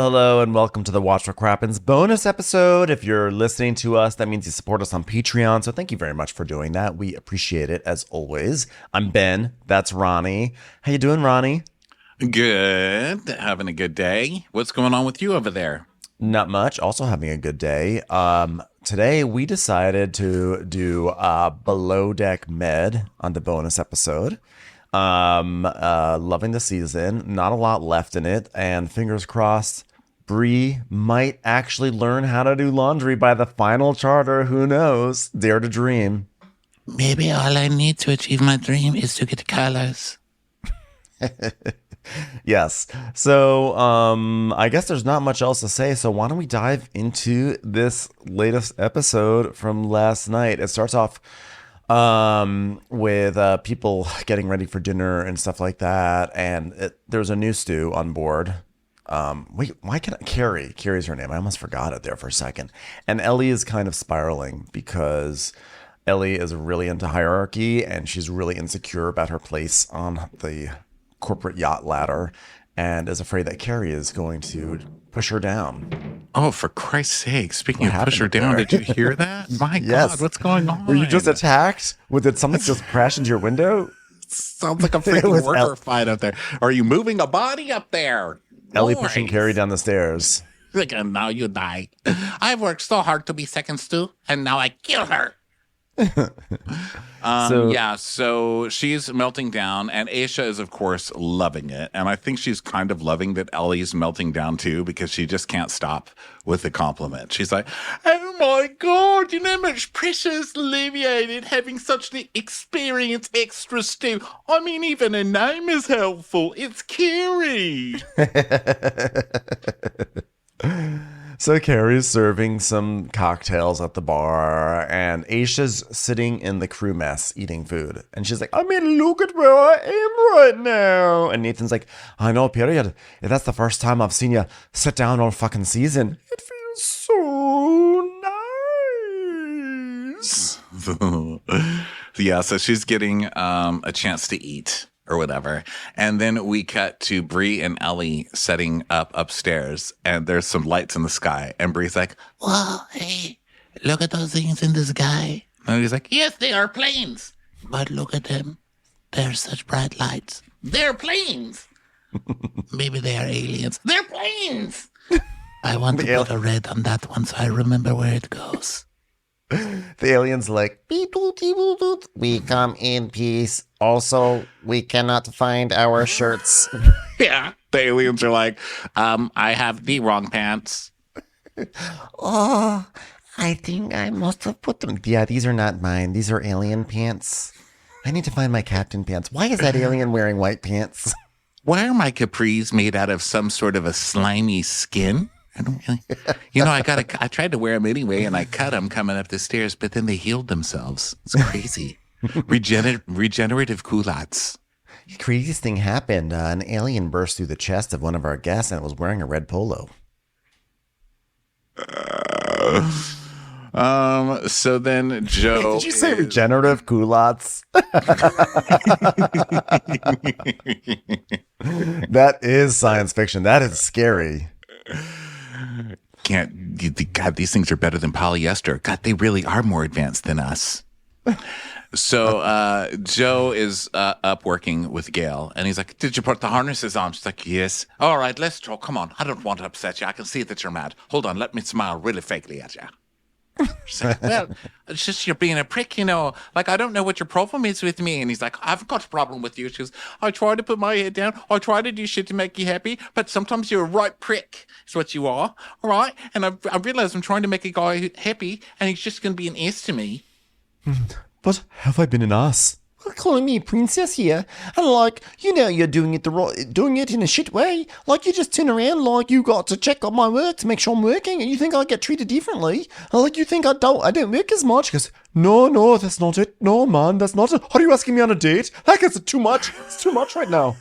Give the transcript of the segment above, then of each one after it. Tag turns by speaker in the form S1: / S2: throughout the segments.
S1: Hello, and welcome to the Watch for Crappens bonus episode. If you're listening to us, that means you support us on Patreon, so thank you very much for doing that. We appreciate it, as always. I'm Ben. That's Ronnie. How you doing, Ronnie?
S2: Good. Having a good day. What's going on with you over there?
S1: Not much. Also having a good day. Today, we decided to do Below Deck Med on the bonus episode. Loving the season. Not a lot left in it, and fingers crossed, Bree might actually learn how to do laundry by the final charter. Who knows? Dare to dream.
S2: Maybe all I need to achieve my dream is to get colors.
S1: Yes. So, I guess there's not much else to say. So why don't we dive into this latest episode from last night? It starts off with people getting ready for dinner and stuff like that, and there's a new stew on board. Carrie's her name. I almost forgot it there for a second. And Ellie is kind of spiraling because Ellie is really into hierarchy and she's really insecure about her place on the corporate yacht ladder and is afraid that Carrie is going to push her down.
S2: Oh, for Christ's sake. Speaking of push her down, did you hear that? My
S1: Yes.
S2: God, what's going on?
S1: Were you just attacked? Did something just crash into your window?
S2: Sounds like a freaking worker fight up there. Are you moving a body up there?
S1: Ellie pushing Carrie down the stairs.
S2: Like, and now you die. I've worked so hard to be second stew, and now I kill her. So she's melting down, and Aisha is, of course, loving it. And I think she's kind of loving that Ellie's melting down, too, because she just can't stop with the compliment. She's like, oh, my God, you know how much pressure is alleviated having such an experienced extra stew. I mean, even a name is helpful. It's Carrie.
S1: So Carrie's serving some cocktails at the bar, and Aisha's sitting in the crew mess eating food. And she's like, I mean, look at where I am right now. And Nathan's like, I know, period. That's the first time I've seen you sit down all fucking season. It feels so nice.
S2: Yeah, so she's getting a chance to eat or whatever. And then we cut to Bree and Ellie setting up upstairs, and there's some lights in the sky. And Bree's like, whoa, hey, look at those things in the sky. And he's like, yes, they are planes. But look at them. They're such bright lights. They're planes. Maybe they are aliens. They're planes. I want to put a red on that one so I remember where it goes.
S1: The alien's like, beep, boop, beep, boop, boop. We come in peace. Also, we cannot find our shirts.
S2: Yeah. The aliens are like, I have the wrong pants.
S1: Oh, I think I must have put them. Yeah, these are not mine. These are alien pants. I need to find my captain pants. Why is that alien wearing white pants?
S2: Why are my capris made out of some sort of a slimy skin? I don't really, I tried to wear them anyway, and I cut them coming up the stairs, but then they healed themselves. It's crazy. Regenerative culottes.
S1: The craziest thing happened. An alien burst through the chest of one of our guests, and it was wearing a red polo.
S2: So then Joe.
S1: Did you say regenerative culottes? That is science fiction. That is scary.
S2: God, these things are better than polyester. God, they really are more advanced than us. So Joe is up working with Gael, and he's like, did you put the harnesses on? She's like, yes. All right, let's talk. Come on. I don't want to upset you. I can see that you're mad. Hold on. Let me smile really fakely at you. She's like, well, it's just you're being a prick, Like, I don't know what your problem is with me. And he's like, I've got a problem with you. She goes, I try to put my head down. I try to do shit to make you happy. But sometimes you're a right prick. Is what you are. All right? And I realize I'm trying to make a guy happy, and he's just going to be an ass to me.
S1: But have I been an ass? Calling me princess here, and you're doing it in a shit way. Like, you just turn around like you got to check on my work to make sure I'm working, and you think I get treated differently. Like, you think I don't work as much. Because no, that's not it. No, man, that's not it. Are you asking me on a date? Like, it's too much. It's too much right now.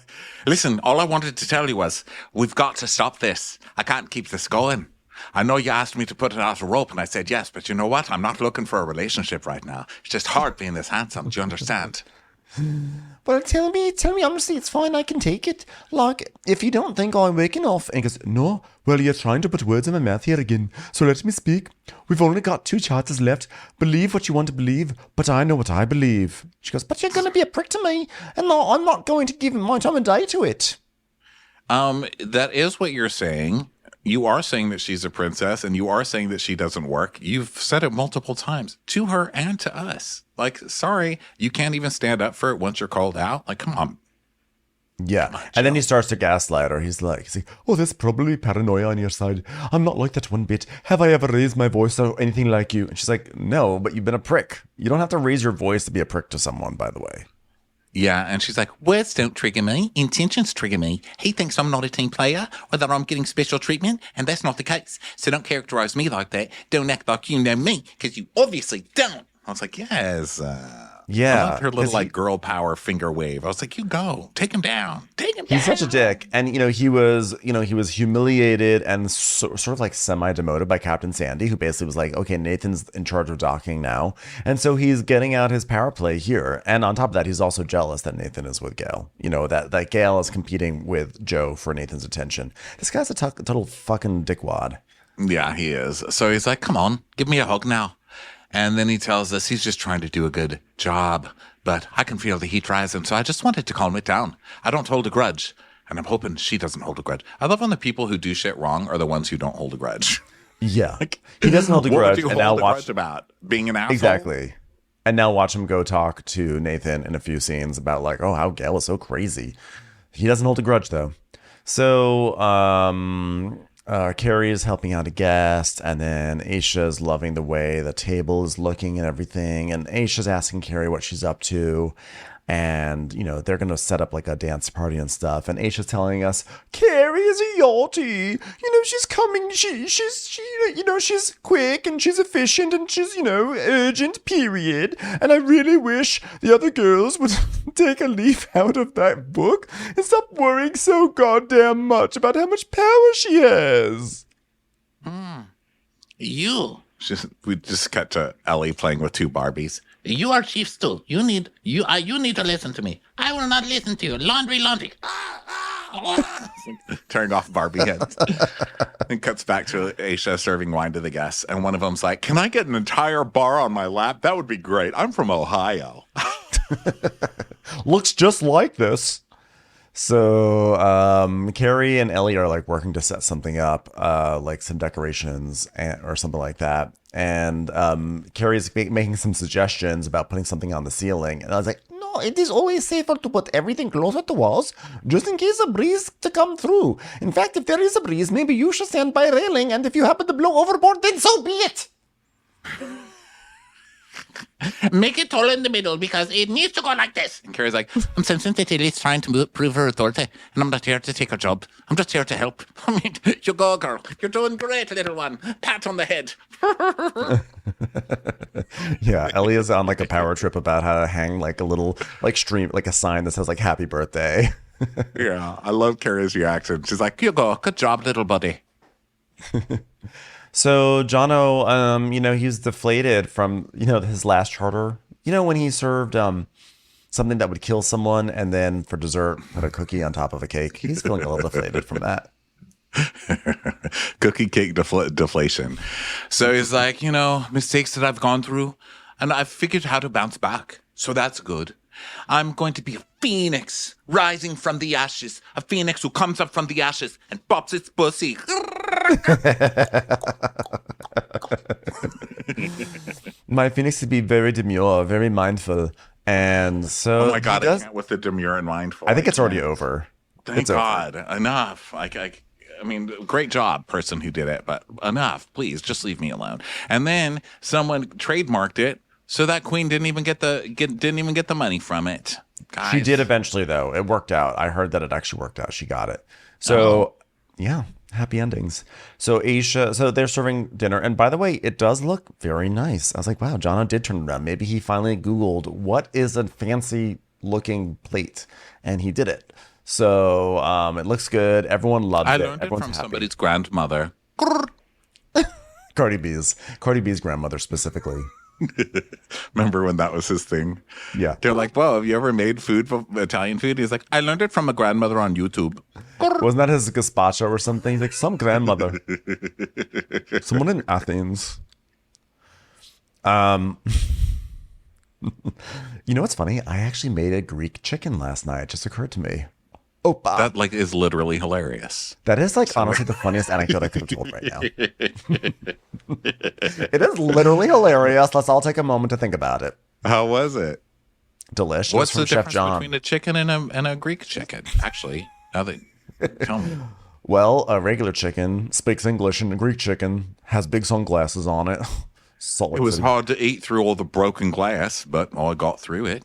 S2: Listen, all I wanted to tell you was, we've got to stop this. I can't keep this going. I know you asked me to put it out a rope, and I said yes, but you know what? I'm not looking for a relationship right now. It's just hard being this handsome. Do you understand?
S1: But tell me honestly, it's fine, I can take it. Like, if you don't think I'm waking off. And he goes, no, well, you're trying to put words in my mouth here again. So let me speak. We've only got 2 chances left. Believe what you want to believe, but I know what I believe. She goes, but you're going to be a prick to me, and no, I'm not going to give my time of day to it.
S2: That is what you're saying. You are saying that she's a princess, and you are saying that she doesn't work. You've said it multiple times to her and to us. Like, sorry, you can't even stand up for it once you're called out. Like, come on.
S1: Yeah.
S2: Come on,
S1: and then
S2: Joe.
S1: he starts to gaslight her. He's like, oh, there's probably paranoia on your side. I'm not like that one bit. Have I ever raised my voice or anything like you? And she's like, no, but you've been a prick. You don't have to raise your voice to be a prick to someone, by the way.
S2: Yeah, and she's like, words don't trigger me, intentions trigger me. He thinks I'm not a team player or that I'm getting special treatment, and that's not the case. So don't characterize me like that. Don't act like you know me, because you obviously don't. I was like, yes.
S1: Yeah.
S2: I love her little, like, girl power finger wave. I was like, you go. Take him down. Take him down.
S1: He's such a dick. And, he was humiliated and sort of like semi-demoted by Captain Sandy, who basically was like, okay, Nathan's in charge of docking now. And so he's getting out his power play here. And on top of that, he's also jealous that Nathan is with Gael. That Gael is competing with Joe for Nathan's attention. This guy's a total fucking dickwad.
S2: Yeah, he is. So he's like, come on, give me a hug now. And then he tells us he's just trying to do a good job, but I can feel the heat rising, so I just wanted to calm it down. I don't hold a grudge, and I'm hoping she doesn't hold a grudge. I love when the people who do shit wrong are the ones who don't hold a grudge.
S1: Yeah. He doesn't hold a grudge.
S2: What would you hold a grudge about? Being an asshole?
S1: Exactly. And now watch him go talk to Nathan in a few scenes about like, oh, how Gael is so crazy. He doesn't hold a grudge, though. So, Carrie is helping out a guest, and then Aisha's loving the way the table is looking and everything. And Aisha's asking Carrie what she's up to. And, they're going to set up like a dance party and stuff. And Aisha's telling us, Carrie is a yachty. She's coming. She's quick and she's efficient and she's, urgent, period. And I really wish the other girls would take a leaf out of that book and stop worrying so goddamn much about how much power she has.
S2: We just cut to Ellie playing with 2 Barbies. You are chief stool. You need to listen to me. I will not listen to you. Laundry. Turning off Barbie heads. And cuts back to Aisha serving wine to the guests. And one of them's like, can I get an entire bar on my lap? That would be great. I'm from Ohio.
S1: Looks just like this. So Carrie and Ellie are like working to set something up, like some decorations or something like that. And Carrie's making some suggestions about putting something on the ceiling. And I was like, no, it is always safer to put everything closer to walls, just in case a breeze to come through. In fact, if there is a breeze, maybe you should stand by a railing, and if you happen to blow overboard, then so be it.
S2: Make it tall in the middle because it needs to go like this. And Carrie's like, I'm sensing that Ellie's trying to prove her authority, and I'm not here to take her job. I'm just here to help. I mean, you go, girl. You're doing great, little one. Pat on the head.
S1: Yeah, Ellie is on like a power trip about how to hang like a little like stream, like a sign that says like happy birthday.
S2: Yeah, I love Carrie's reaction. She's like, you go. Good job, little buddy.
S1: So Jono, he's deflated from, his last charter. When he served something that would kill someone and then for dessert put a cookie on top of a cake. He's feeling a little deflated from that.
S2: Cookie cake deflation. So he's like, mistakes that I've gone through, and I've figured how to bounce back. So that's good. I'm going to be a phoenix rising from the ashes. A phoenix who comes up from the ashes and pops its pussy.
S1: My phoenix to be very demure, very mindful. And so
S2: oh my God, I can't with the demure and mindful.
S1: I think it's already over.
S2: Thank God. Enough. I mean, great job, person who did it, but enough. Please, just leave me alone. And then someone trademarked it, so that queen didn't even get the money from it. Guys.
S1: She did eventually, though. It worked out. I heard that it actually worked out. She got it. So, yeah, happy endings. So they're serving dinner. And by the way, it does look very nice. I was like, wow, Jono did turn it around. Maybe he finally Googled what is a fancy looking plate, and he did it. So it looks good. Everyone loves it.
S2: I learned it from somebody's grandmother.
S1: Cardi B's grandmother specifically.
S2: Remember when that was his thing?
S1: Yeah.
S2: They're like, "Whoa, have you ever made food for Italian food?" He's like, "I learned it from a grandmother on YouTube."
S1: Wasn't that his gazpacho or something? He's like, some grandmother. Someone in Athens. You know what's funny? I actually made a Greek chicken last night. It just occurred to me. Opa.
S2: That like is literally hilarious.
S1: That is like honestly the funniest anecdote I could have told right now. It is literally hilarious. Let's all take a moment to think about it.
S2: How was it?
S1: Delicious.
S2: What's
S1: from
S2: the
S1: Chef
S2: difference
S1: John.
S2: between a chicken and a Greek chicken? Actually, now that tell me.
S1: Well, a regular chicken speaks English, and a Greek chicken has big sunglasses on it. Salt Lake
S2: It was
S1: City.
S2: hard to eat through all the broken glass, but I got through it.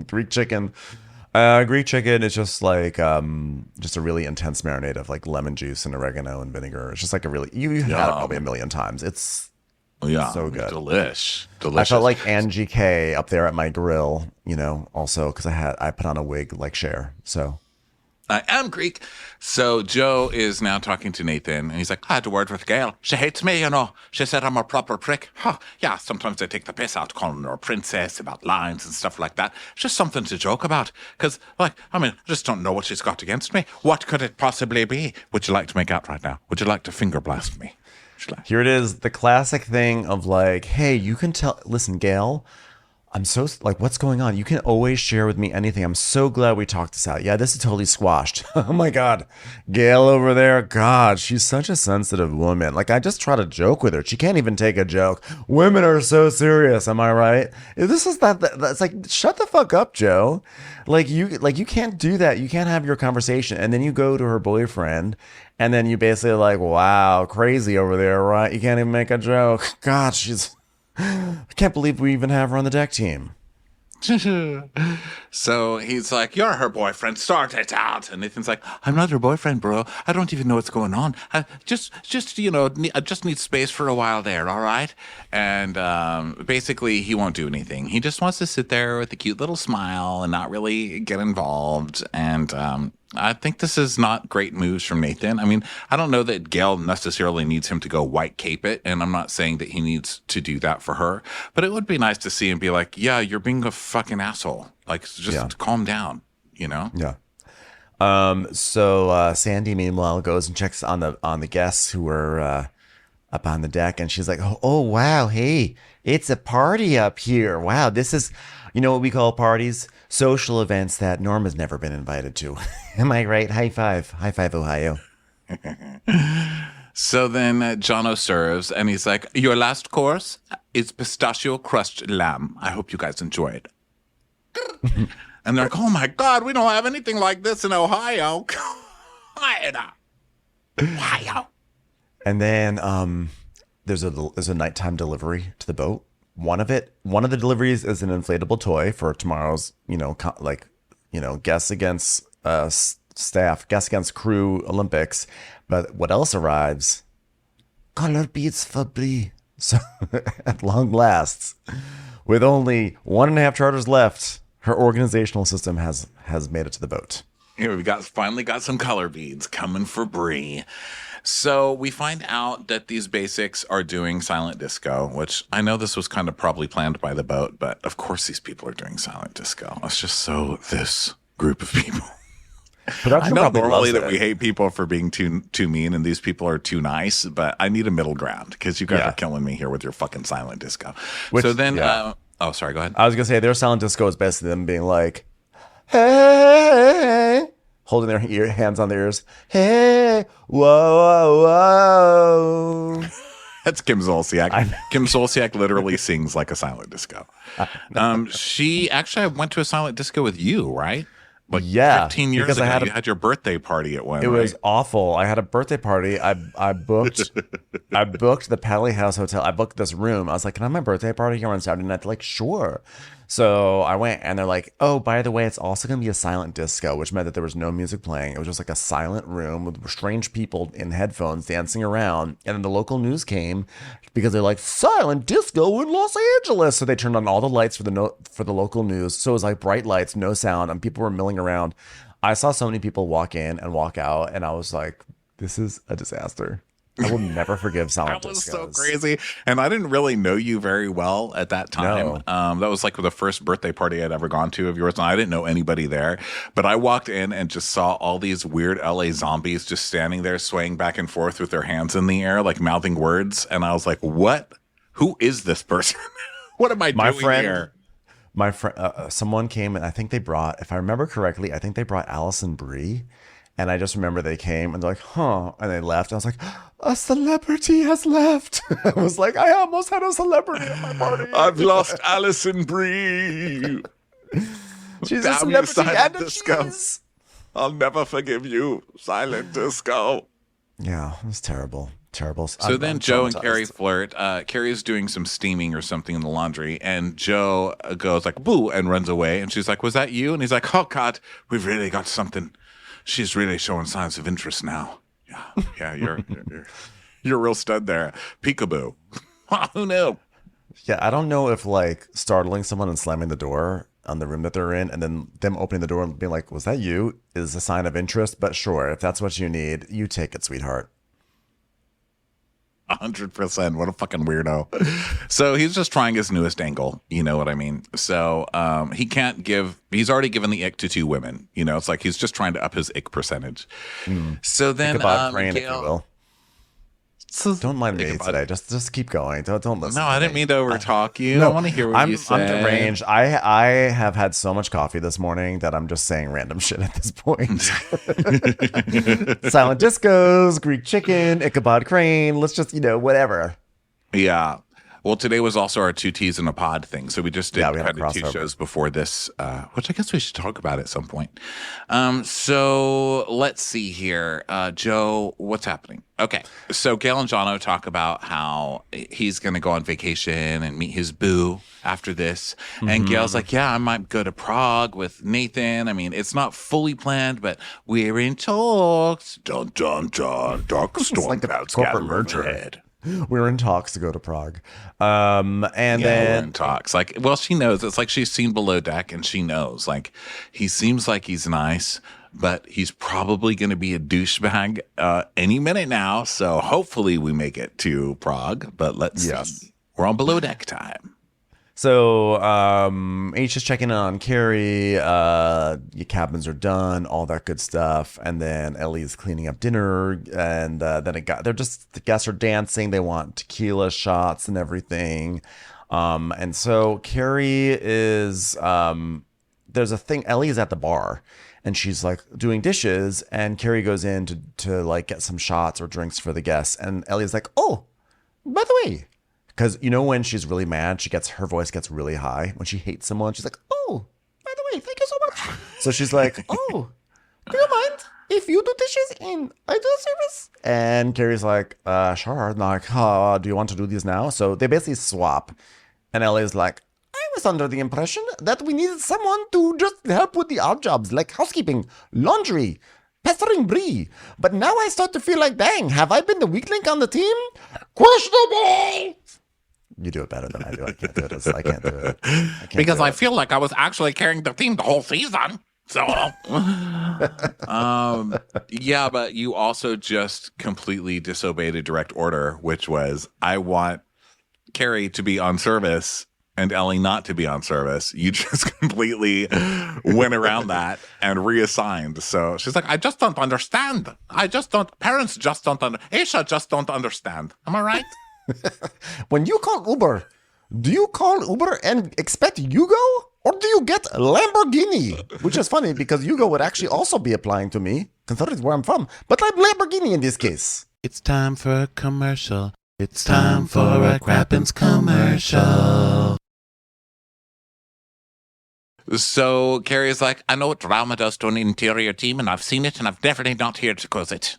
S1: Greek chicken. Greek chicken is just like just a really intense marinade of like lemon juice and oregano and vinegar. It's just like a really you had it probably a million times. It's
S2: Yeah,
S1: so good.
S2: Delicious.
S1: I felt like Angie K up there at my grill, you know, also because I put on a wig like Cher. So
S2: I am Greek. So Joe is now talking to Nathan, and he's like, I had a word with Gail. She hates me, you know. She said I'm a proper prick. Huh. Yeah, sometimes I take the piss out calling her a princess about lines and stuff like that. It's just something to joke about. Because, like, I just don't know what she's got against me. What could it possibly be? Would you like to make out right now? Would you like to finger blast me?
S1: here it is, the classic thing of like, hey, you can tell. Listen, Gail, I'm so like, what's going on? You can always share with me anything. I'm so glad we talked this out. Yeah, this is totally squashed. Oh my God. Gail over there. God, she's such a sensitive woman. Like, I just try to joke with her. She can't even take a joke. Women are so serious. Am I right? This is that's like, shut the fuck up, Joe. Like you can't do that. You can't have your conversation. And then you go to her boyfriend and then you basically like, wow, crazy over there, right? You can't even make a joke. God, I can't believe we even have her on the deck team.
S2: So he's like, you're her boyfriend. Start it out. And Nathan's like, I'm not her boyfriend, bro. I don't even know what's going on. I just need space for a while there. All right. And basically, he won't do anything. He just wants to sit there with a cute little smile and not really get involved. And I think this is not great moves from Nathan. I mean, I don't know that Gail necessarily needs him to go white cape it, and I'm not saying that he needs to do that for her, but it would be nice to see him be like, yeah, you're being a fucking asshole. Like, just calm down, you know?
S1: Yeah. So Sandy, meanwhile, goes and checks on the guests who were up on the deck, and she's like, oh wow, hey, it's a party up here. Wow, this is, you know what we call parties? Social events that Norma's never been invited to. Am I right? High five, Ohio.
S2: So then Jono serves, and he's like, your last course is pistachio crushed lamb. I hope you guys enjoy it. And they're like, oh my God, we don't have anything like this in Ohio. Ohio.
S1: And then there's a nighttime delivery to the boat. One of the deliveries is an inflatable toy for tomorrow's, guests against staff, guests against crew Olympics. But what else arrives? Color beads for Brie. So at long last, with only 1.5 charters left, her organizational system has made it to the boat.
S2: Here we finally got some color beads coming for Brie. So we find out that these basics are doing silent disco, which I know this was kind of probably planned by the boat, but of course these people are doing silent disco. It's just so this group of people. I know normally that we hate people for being too mean and these people are too nice, but I need a middle ground because you guys are killing me here with your fucking silent disco. So then, sorry, go ahead.
S1: I was going to say their silent disco is basically them being like, hey, holding their hands on their ears. Hey, whoa, whoa, whoa.
S2: That's Kim Zolciak. Kim Zolciak literally sings like a silent disco. She actually went to a silent disco with you, right? Like 15 years ago, you had your birthday party at one.
S1: It was awful. I had a birthday party. I booked the Pally House Hotel. I booked this room. I was like, can I have my birthday party here on Saturday night? They're like, sure. So I went, and they're like, oh, by the way, it's also going to be a silent disco, which meant that there was no music playing. It was just like a silent room with strange people in headphones dancing around. And then the local news came because they're like, silent disco in Los Angeles. So they turned on all the lights for the local news. So it was like bright lights, no sound, and people were milling around. I saw so many people walk in and walk out, and I was like, this is a disaster. I will never forgive
S2: That
S1: silent
S2: was so
S1: discos.
S2: crazy. And I didn't really know you very well at that time.
S1: No.
S2: That was like the first birthday party I'd ever gone to of yours. And I didn't know anybody there. But I walked in and just saw all these weird LA zombies just standing there swaying back and forth with their hands in the air, like mouthing words. And I was like, what? Who is this person? What am I doing here?
S1: My friend, someone came and I think they brought, if I remember correctly, I think they brought Allison Brie. And I just remember they came and they're like, huh. And they left. I was like, a celebrity has left. I was like, I almost had a celebrity at my party.
S2: I've lost Allison Brie.
S1: She's
S2: Damn
S1: a celebrity
S2: Silent
S1: and a
S2: Disco.
S1: cheese.
S2: I'll never forgive you, Silent Disco.
S1: Yeah, it was terrible. Terrible.
S2: So then Joe and Carrie flirt. Carrie's doing some steaming or something in the laundry, and Joe goes like, boo, and runs away. And she's like, was that you? And he's like, oh, God, we've really got something. She's really showing signs of interest now. Yeah, you're a real stud there. Peekaboo. Who knew?
S1: Yeah, I don't know if like startling someone and slamming the door on the room that they're in and then them opening the door and being like, was that you? Is a sign of interest. But sure, if that's what you need, you take it, sweetheart.
S2: 100%. What a fucking weirdo. So he's just trying his newest angle. You know what I mean? So he's already given the ick to 2 women. You know, it's like he's just trying to up his ick percentage. So then
S1: Ichabod Crane, if you
S2: Gail,
S1: will. Don't mind me today. Just keep going. Don't listen.
S2: No, I didn't mean to overtalk you.
S1: No,
S2: I want to hear what you say.
S1: I'm deranged. I have had so much coffee this morning that I'm just saying random shit at this point. Silent discos, Greek chicken, Ichabod Crane. Let's just, whatever.
S2: Yeah. Well, today was also our 2 T's in a pod thing. So we just did
S1: we had
S2: kind of 2
S1: crossover.
S2: shows before this, which I guess we should talk about at some point. So let's see here. Joe, what's happening? Okay. So Gail and Jono talk about how he's going to go on vacation and meet his boo after this. And Gail's like, yeah, I might go to Prague with Nathan. I mean, it's not fully planned, but we're in talks. Dun, dun, dun. Dark storm
S1: like a
S2: clouds
S1: corporate
S2: gather
S1: merger.
S2: overhead.
S1: We're in talks to go to Prague.
S2: We're in talks. Like, well, she knows. It's like she's seen Below Deck, and she knows. Like, he seems like he's nice, but he's probably going to be a douchebag any minute now. So hopefully we make it to Prague. But let's see. We're on Below Deck time.
S1: So H is checking in on Carrie. Your cabins are done, all that good stuff. And then Ellie's cleaning up dinner. And then the guests are dancing. They want tequila shots and everything. And so Carrie is, there's a thing, Ellie is at the bar. And she's like doing dishes. And Carrie goes in to like get some shots or drinks for the guests. And Ellie's like, oh, by the way. Because, when she's really mad, her voice gets really high. When she hates someone, she's like, oh, by the way, thank you so much. So she's like, oh, do you mind if you do dishes and I do service? And Carrie's like, sure. Like, do you want to do these now? So they basically swap. And Ellie's like, I was under the impression that we needed someone to just help with the odd jobs, like housekeeping, laundry, pestering Brie. But now I start to feel like, dang, have I been the weak link on the team? Questionable! You do it better than I do. I can't do it. I can't do it.
S2: Because I feel like I was actually carrying the team the whole season. So, yeah, but you also just completely disobeyed a direct order, which was, I want Carrie to be on service and Ellie not to be on service. You just completely went around that and reassigned. So she's like, I just don't understand. Parents just don't Aisha just don't understand. Am I right?
S1: When you call Uber, do you call Uber and expect Hugo? Or do you get Lamborghini? Which is funny because Hugo would actually also be applying to me, considering where I'm from. But I'm Lamborghini in this case.
S3: It's time for a commercial. It's time for a Crappens commercial.
S2: So Carrie's like, I know what drama does to an interior team, and I've seen it, and I've definitely not here to cause it.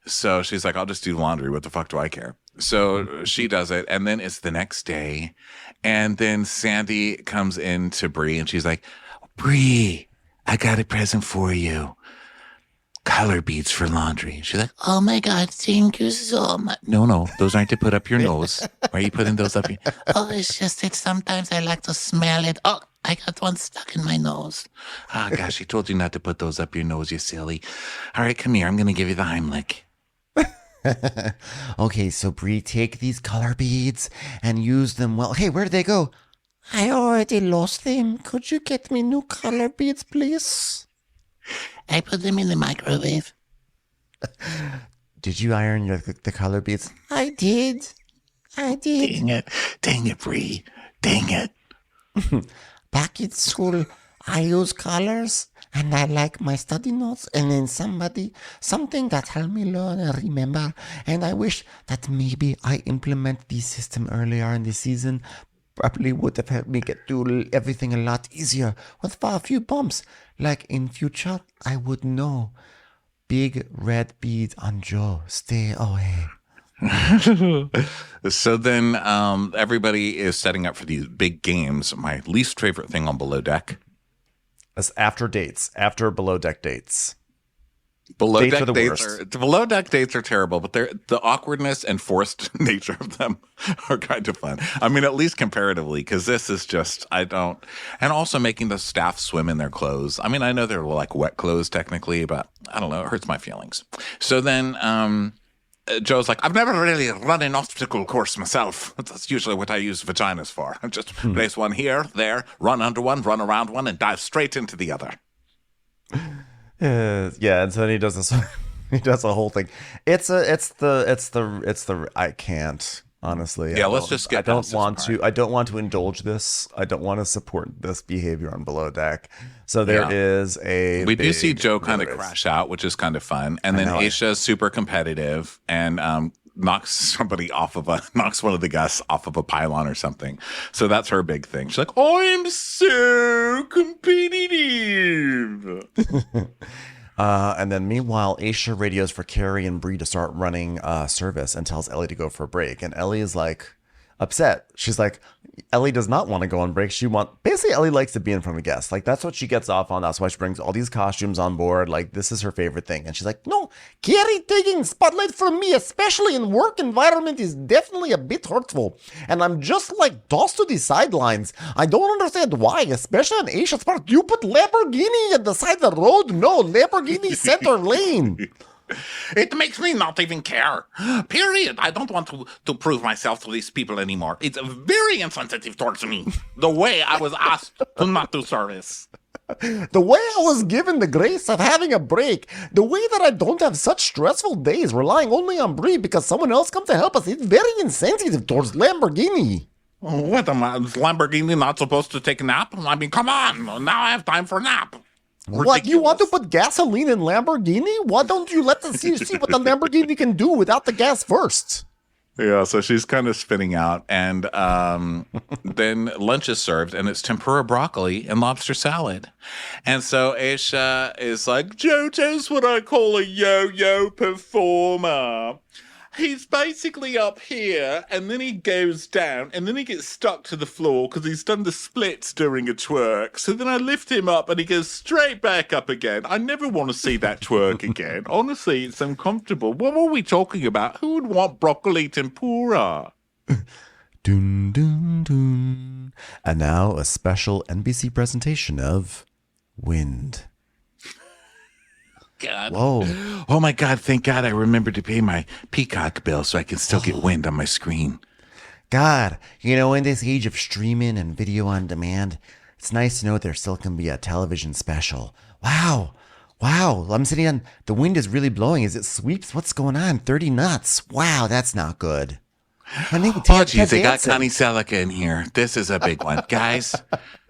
S2: So she's like, I'll just do laundry. What the fuck do I care? So she does it. And then it's the next day. And then Sandy comes in to Bree and she's like, Bree, I got a present for you. Color beads for laundry. She's like, oh my God, thank you so much. No, those aren't to put up your nose. Why are you putting those up your... Oh, it's just that sometimes I like to smell it. Oh, I got one stuck in my nose. Oh, gosh, she told you not to put those up your nose, you silly. All right, come here. I'm going to give you the Heimlich.
S1: Okay, so Bree, take these color beads and use them well. Hey, where did they go? I already lost them. Could you get me new color beads, please?
S3: I put them in the microwave.
S1: Did you iron the color beads? I did.
S3: Dang it, Bree. Dang it.
S1: Back in school, I use colors and I like my study notes and then something that helped me learn and remember. And I wish that maybe I implement this system earlier in the season. Probably would have helped me get through everything a lot easier with far few bumps. Like in future, I would know. Big red beads on Joe. Stay away.
S2: So then everybody is setting up for these big games. My least favorite thing on Below Deck.
S1: That's after below deck dates.
S2: Below
S1: Dates
S2: deck
S1: are the
S2: dates
S1: worst.
S2: below deck dates are terrible, but the awkwardness and forced nature of them are kind of fun. I mean, at least comparatively, because this is just and also making the staff swim in their clothes. I mean, I know they're like wet clothes technically, but I don't know, it hurts my feelings. So then Joe's like, I've never really run an obstacle course myself. That's usually what I use vaginas for. I just place one here, there, run under one, run around one, and dive straight into the other.
S1: Yeah, and so then he does this. He does a whole thing. It's the. I can't honestly.
S2: Yeah, let's just get.
S1: I don't want to indulge this. I don't want to support this behavior on Below Deck. So there is a.
S2: We do see Joe kind of crash out, which is kind of fun, and then Aisha's super competitive and knocks one of the guests off of a pylon or something. So that's her big thing. She's like, I'm so competitive.
S1: And then meanwhile, Aisha radios for Carrie and Bree to start running service and tells Ellie to go for a break. And Ellie is like upset. She's like, Ellie does not want to go on break. Basically Ellie likes to be in front of guests. Like that's what she gets off on. That's why she brings all these costumes on board. Like this is her favorite thing. And she's like, no, Carrie taking spotlight from me, especially in work environment, is definitely a bit hurtful. And I'm just like tossed to the sidelines. I don't understand why, especially on Aisha's part. You put Lamborghini at the side of the road? No, Lamborghini center lane.
S2: It makes me not even care. Period. I don't want to prove myself to these people anymore. It's very insensitive towards me. The way I was asked to not do service.
S1: The way I was given the grace of having a break. The way that I don't have such stressful days relying only on Bree because someone else comes to help us. It's very insensitive towards Lamborghini.
S2: What am I? Is Lamborghini not supposed to take a nap? I mean, come on. Now I have time for a nap. Ridiculous.
S1: What, you want to put gasoline in Lamborghini? Why don't you let the see what the Lamborghini can do without the gas first?
S2: Yeah, so she's kind of spinning out. And then lunch is served, and it's tempura broccoli and lobster salad. And so Aisha is like, JoJo's what I call a yo-yo performer. He's basically up here, and then he goes down, and then he gets stuck to the floor because he's done the splits during a twerk. So then I lift him up, and he goes straight back up again. I never want to see that twerk again. Honestly, it's uncomfortable. What were we talking about? Who would want broccoli tempura?
S1: Dun, dun, dun. And now a special NBC presentation of Wind.
S2: God.
S1: Whoa.
S2: Oh my God, thank God I remembered to pay my Peacock bill so I can still get Wind on my screen.
S1: God, in this age of streaming and video on demand, it's nice to know there still can be a television special. Wow. I'm sitting on, the wind is really blowing. Is it sweeps? What's going on? 30 knots. Wow, that's not good.
S2: Oh, geez, they got Connie Selica in here. This is a big one. Guys,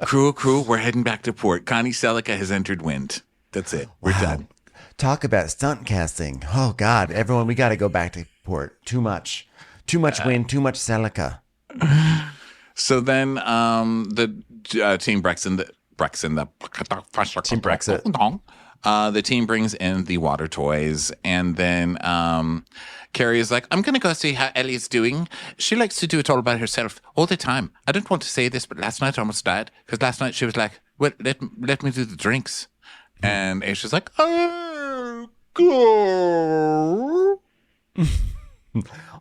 S2: crew, we're heading back to port. Connie Selica has entered Wind. That's it. We're done.
S1: Talk about stunt casting. Oh, God. Everyone, we got to go back to port. Too much wind, too much Celica.
S2: So then the team Brexit.
S1: Team Brexit.
S2: The team brings in the water toys, and then Carrie is like, I'm going to go see how Ellie's doing. She likes to do it all by herself all the time. I don't want to say this, but last night I almost died, because last night she was like, well, let me do the drinks. And Aisha's like, oh, God.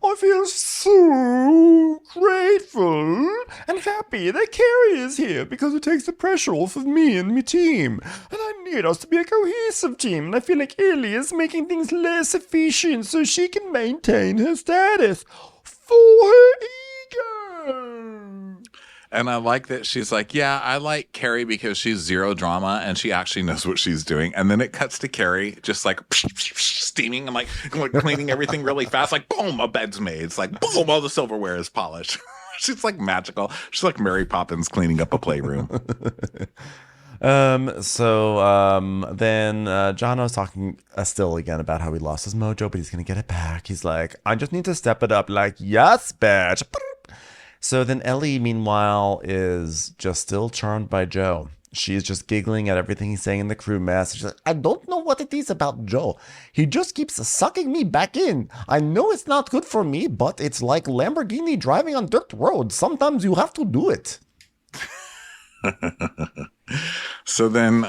S1: I feel so grateful and happy that Carrie is here because it takes the pressure off of me and my team. And I need us to be a cohesive team, and I feel like Ellie is making things less efficient so she can maintain her status for her ego.
S2: And I like that she's like, yeah, I like Carrie because she's zero drama and she actually knows what she's doing. And then it cuts to Carrie just like steaming and like cleaning everything really fast. Like, boom, a bed's made. It's like, boom, all the silverware is polished. She's like magical. She's like Mary Poppins cleaning up a playroom.
S1: Then Jono's talking still again about how he lost his mojo, but he's going to get it back. He's like, I just need to step it up. Like, yes, bitch. So then Ellie, meanwhile, is just still charmed by Joe. She's just giggling at everything he's saying in the crew mess. She's like, I don't know what it is about Joe. He just keeps sucking me back in. I know it's not good for me, but it's like Lamborghini driving on dirt roads. Sometimes you have to do it.
S2: So then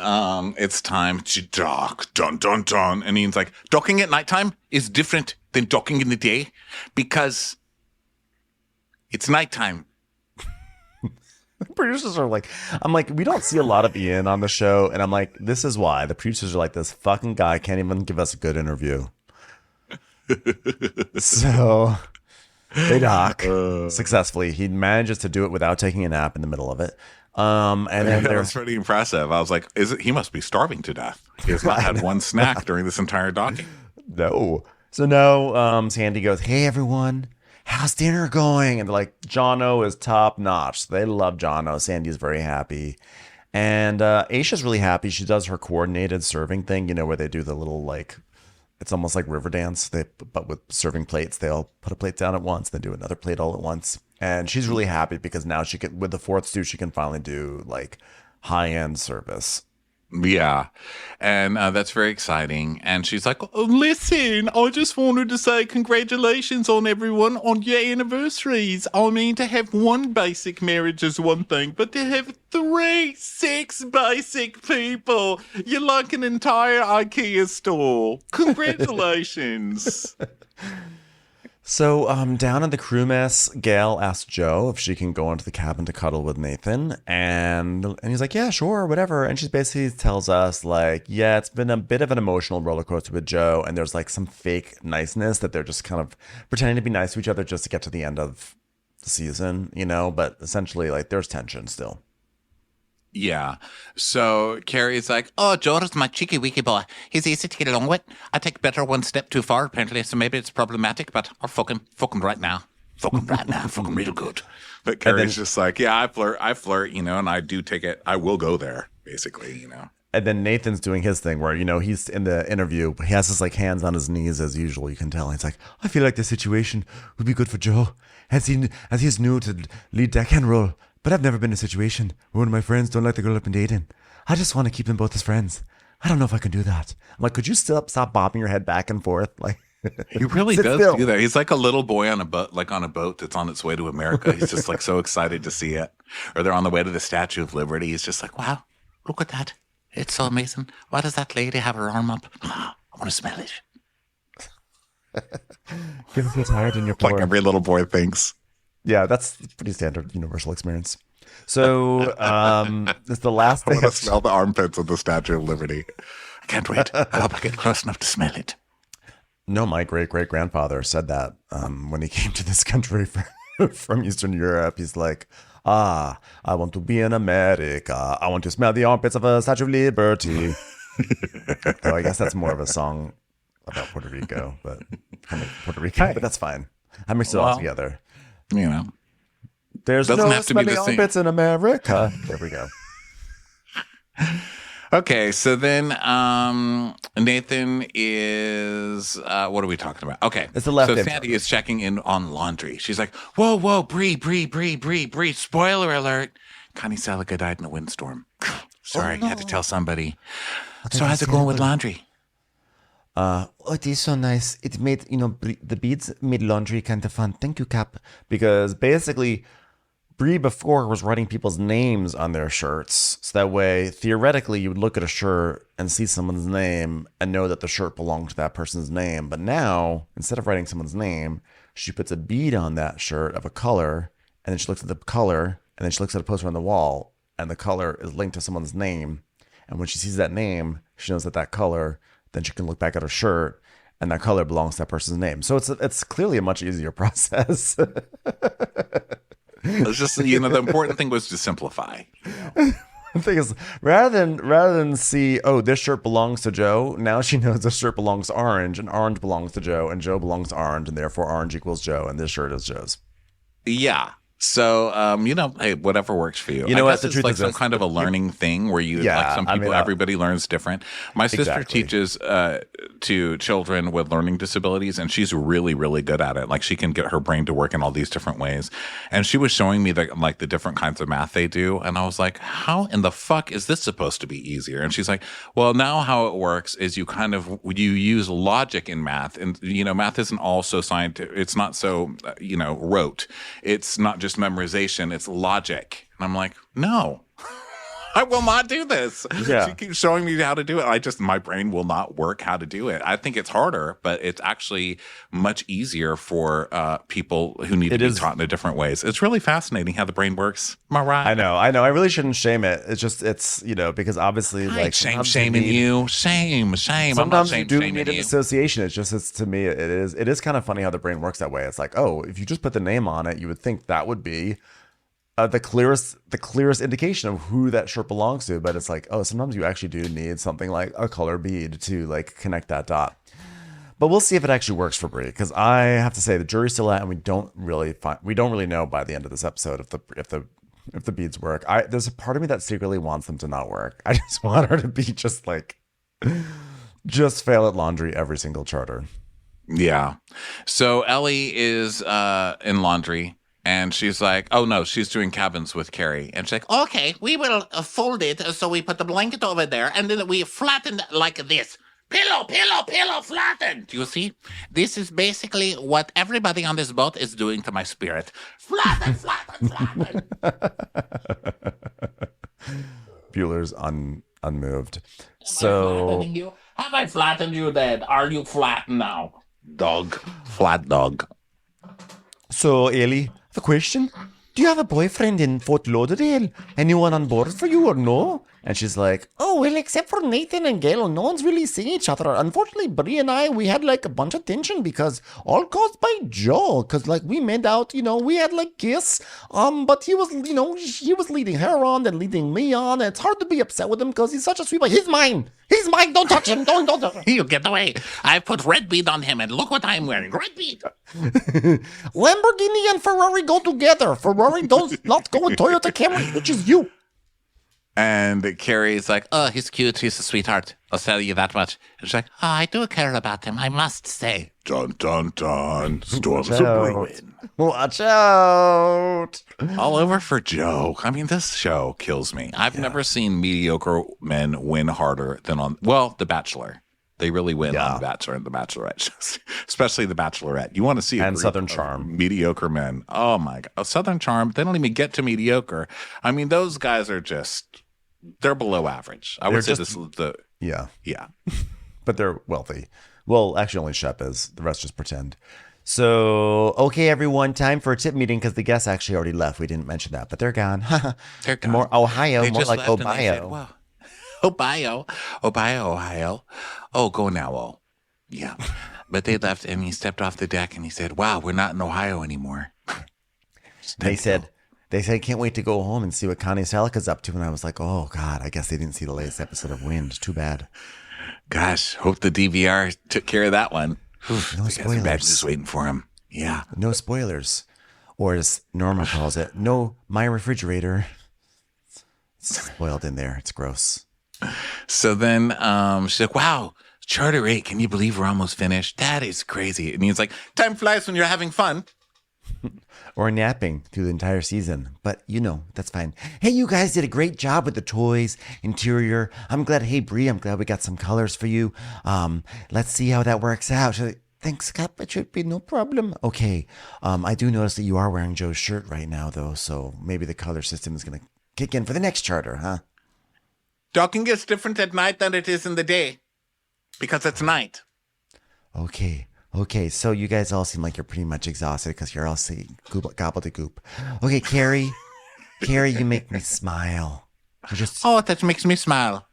S2: it's time to dock. Dun, dun, dun. And he's like, docking at nighttime is different than docking in the day because it's nighttime.
S1: The producers are like, I'm like, we don't see a lot of Ian on the show. And I'm like, this is why. The producers are like, this fucking guy can't even give us a good interview. So they dock successfully. He manages to do it without taking a nap in the middle of it. And then
S2: that was pretty impressive. I was like, he must be starving to death. He has not had one snack during this entire docking.
S1: No. So now Sandy goes, hey, everyone. How's dinner going? And they're like, Jono is top notch. They love Jono. Sandy's very happy. And Aisha's really happy. She does her coordinated serving thing, you know, where they do the little, like, it's almost like river dance, but with serving plates. They all put a plate down at once, then do another plate all at once. And she's really happy because now she can, with the fourth stew, she can finally do, like, high-end service.
S2: Yeah. And that's very exciting. And she's like, oh, listen, I just wanted to say congratulations on everyone on your anniversaries. I mean, to have one basic marriage is one thing, but to have 6 basic people, you're like an entire IKEA store. Congratulations.
S1: So down in the crew mess, Gail asks Joe if she can go into the cabin to cuddle with Nathan. And he's like, yeah, sure, whatever. And she basically tells us, like, yeah, it's been a bit of an emotional roller coaster with Joe. And there's like some fake niceness that they're just kind of pretending to be nice to each other just to get to the end of the season, you know. But essentially, like, there's tension still.
S2: Yeah. So Carrie's like, oh, Joe's my cheeky weeky boy. He's easy to get along with. I take better one step too far, apparently, so maybe it's problematic, but I'll fuck him right now. Fuck him right now. Fuck him real good. But Carrie's just like, yeah, I flirt, you know, and I do take it. I will go there, basically, you know.
S1: And then Nathan's doing his thing where, you know, he's in the interview, he has his like hands on his knees as usual, you can tell. He's like, I feel like this situation would be good for Joe as he's new to lead deckhand role. But I've never been in a situation where one of my friends don't like the girl I've been dating. I just want to keep them both as friends. I don't know if I can do that. I'm like, could you stop bobbing your head back and forth? Like,
S2: he really does do that. He's like a little boy on a boat, that's on its way to America. He's just like so excited to see it. Or they're on the way to the Statue of Liberty. He's just like, wow, look at that. It's so amazing. Why does that lady have her arm up? I want to smell it.
S1: You ever feel tired in your floor?
S2: Like every little boy thinks.
S1: Yeah, that's pretty standard universal experience. So it's the last thing.
S2: I want to smell the armpits of the Statue of Liberty. I can't wait. I hope I get close enough to smell it.
S1: No, my great-great-grandfather said that when he came to this country from Eastern Europe. He's like, I want to be in America. I want to smell the armpits of a Statue of Liberty. So I guess that's more of a song about Puerto Rico, but but that's fine. I mixed it all together.
S2: You know,
S1: there's
S2: doesn't
S1: no
S2: have to be
S1: smelly
S2: the same.
S1: armpits in America. There we go.
S2: Okay, so then Nathan is what are we talking about? Okay,
S1: it's the left.
S2: So Sandy is checking in on laundry. She's like, "Whoa, Bree! Spoiler alert! Connie Saliga died in a windstorm. Sorry, I had to tell somebody. So how's it going with laundry?"
S1: It is so nice. It made, the beads made laundry kind of fun. Thank you, Cap. Because basically, Brie before was writing people's names on their shirts. So that way, theoretically, you would look at a shirt and see someone's name and know that the shirt belonged to that person's name. But now, instead of writing someone's name, she puts a bead on that shirt of a color, and then she looks at the color, and then she looks at a poster on the wall, and the color is linked to someone's name. And when she sees that name, she knows that color, then she can look back at her shirt and that color belongs to that person's name. So it's clearly a much easier process.
S2: It's just, the important thing was to simplify.
S1: The thing is, rather than see, oh, this shirt belongs to Joe, now she knows this shirt belongs to Orange, and Orange belongs to Joe, and Joe belongs to Orange, and therefore Orange equals Joe, and this shirt is Joe's.
S2: Yeah. So, hey, whatever works for you.
S1: You know
S2: I
S1: what?
S2: guess
S1: The
S2: it's
S1: truth
S2: like
S1: is
S2: some
S1: this.
S2: kind of a learning thing where you,
S1: Yeah,
S2: like some people, everybody learns different. My sister
S1: Exactly.
S2: teaches to children with learning disabilities, and she's really, really good at it. Like she can get her brain to work in all these different ways. And she was showing me the different kinds of math they do. And I was like, how in the fuck is this supposed to be easier? And she's like, well, now how it works is you use logic in math. And, math isn't all so scientific. It's not so, rote. It's not just memorization. It's logic. And I'm like, no, I will not do this.
S1: Yeah.
S2: She keeps showing me how to do it. My brain will not work how to do it. I think it's harder, but it's actually much easier for people who need to be taught in different ways. It's really fascinating how the brain works. Am I right?
S1: I know. I really shouldn't shame it. It's because obviously
S2: shaming you. Shame.
S1: Sometimes you do need an association. To me, it is kind of funny how the brain works that way. It's like, oh, if you just put the name on it, you would think that would be the clearest indication of who that shirt belongs to. But it's like, oh, sometimes you actually do need something like a color bead to like connect that dot. But we'll see if it actually works for Brie, because I have to say the jury's still out, and we don't really know by the end of this episode if the beads work. There's a part of me that secretly wants them to not work. I just want her to be just fail at laundry every single charter.
S2: Yeah. So Ellie is in laundry. And she's like, oh, no, she's doing cabins with Carrie. And she's like,
S4: Okay, we will fold it so we put the blanket over there and then we flatten it like this. Pillow, flatten. Do you see? This is basically what everybody on this boat is doing to my spirit. Flatten.
S1: Bueller's unmoved.
S4: Have I flattened you, Dad? Are you flat now?
S2: dog, flat dog.
S1: So, Ellie, the question: do you have a boyfriend in Fort Lauderdale? Anyone on board for you or no? And she's like, oh, well, except for Nathan and Gael, no one's really seeing each other. Unfortunately, Brie and I, we had like a bunch of tension because all caused by Joe. Because like we made out, we had like kiss. But he was, he was leading her on and leading me on. And it's hard to be upset with him because he's such a sweet boy. He's mine. He's mine. Don't touch him. Don't touch him.
S4: You get away. I put red bead on him and look what I'm wearing. Red bead.
S1: Lamborghini and Ferrari go together. Ferrari does not go with Toyota Camry, which is you.
S2: And Carrie's like,
S4: Oh, he's cute. He's a sweetheart. I'll tell you that much. And she's like, oh, I do care about him, I must say.
S2: dun, dun, dun, storms
S1: Watch
S2: of
S1: out.
S2: ruin.
S1: Watch out.
S2: All over for Joe. I mean, this show kills me. I've never seen mediocre men win harder than on, The Bachelor. They really win on The Bachelor and The Bachelorette shows, especially The Bachelorette. You want to see a
S1: And
S2: group
S1: Southern
S2: of
S1: Charm.
S2: mediocre men. Oh my God. Southern Charm, they don't even get to mediocre. I mean, those guys are they're below average. I would say this is
S1: Yeah.
S2: yeah.
S1: But they're wealthy. Well, actually, only Shep is. The rest just pretend. So, okay, everyone, time for a tip meeting because the guests actually already left. We didn't mention that, but they're gone.
S2: They're gone.
S1: More Ohio,
S2: They
S1: more
S2: just
S1: like
S2: left and they said,
S1: Ohio.
S2: "Wow, Ohio, Ohio. Oh, go now, oh. Yeah. But they left and he stepped off the deck and he said, wow, we're not in Ohio anymore.
S1: They said, can't wait to go home and see what Connie Salica's up to. And I was like, oh, God, I guess they didn't see the latest episode of Wind. Too bad.
S2: Gosh, hope the DVR took care of that one.
S1: No
S2: They got some bad
S1: spoilers.
S2: news waiting for him. Yeah.
S1: No spoilers. Or as Norma calls it, no, my refrigerator. It's spoiled in there. It's gross.
S2: So then she's like, wow, Charter 8, can you believe we're almost finished? That is crazy. And he's like, time flies when you're having fun.
S1: Or napping through the entire season. But, that's fine. Hey, you guys did a great job with the toys, interior. I'm glad, hey, Brie, I'm glad we got some colors for you. Let's see how that works out. She's like, thanks, Cap. It should be no problem. Okay. I do notice that you are wearing Joe's shirt right now, though. So maybe the color system is going to kick in for the next charter, huh?
S4: Docking is different at night than it is in the day. Because it's night.
S1: Okay, so you guys all seem like you're pretty much exhausted because you're all saying gobbledygook. Okay, Carrie, you make me smile. You're just
S4: Oh, that makes me smile.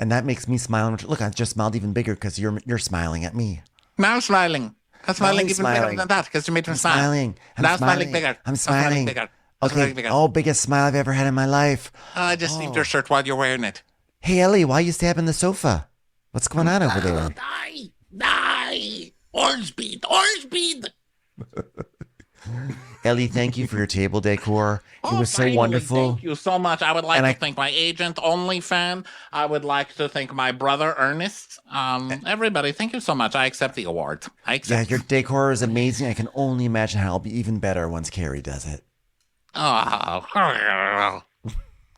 S1: And that makes me smile. Look, I just smiled even bigger because you're smiling at me.
S4: Now I'm smiling. I'm smiling even bigger than that because you made me smile.
S1: Smiling.
S4: Now smiling bigger.
S1: I'm smiling.
S4: Bigger.
S1: Okay. Oh, biggest smile I've ever had in my life.
S4: I just steamed your shirt while you're wearing it.
S1: Hey, Ellie, why are you stabbing the sofa? What's going on over there?
S4: Die! Orange bead!
S1: Ellie, thank you for your table decor. It was so
S4: finally,
S1: wonderful.
S4: Thank you so much. I would like to thank my agent, OnlyFan. I would like to thank my brother, Ernest. Everybody, thank you so much. I accept the award.
S1: Yeah, your decor is amazing. I can only imagine how it'll be even better once Carrie does it.
S4: Oh,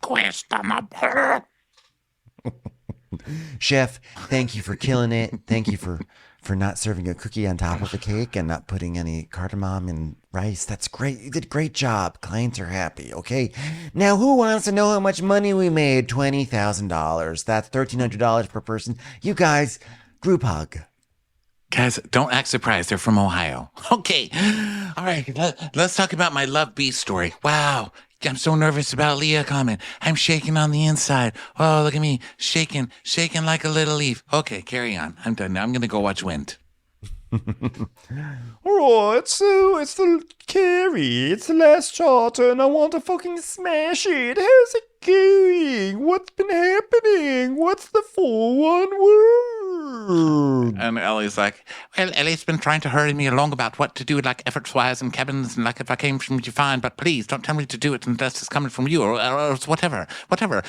S4: questionable.
S1: Chef, thank you for killing it. Thank you for not serving a cookie on top of the cake and not putting any cardamom in rice. That's great. You did a great job. Clients are happy. Okay. Now, who wants to know how much money we made? $20,000. That's $1,300 per person. You guys, group hug.
S2: Guys, don't act surprised. They're from Ohio. Okay. All right. Let's talk about my Love Beast story. Wow. I'm so nervous about Leah coming. I'm shaking on the inside. Oh, look at me. Shaking like a little leaf. Okay, carry on. I'm done now. I'm going to go watch Wind.
S1: All right, so it's the Carrie. It's the last charter, and I want to fucking smash it. How's it going? What's been happening? What's the 411?
S4: And Ellie's like, well, Ellie's been trying to hurry me along about what to do, like efforts-wise and cabins, and like if I came from you, fine, but please don't tell me to do it unless it's coming from you, or it's whatever.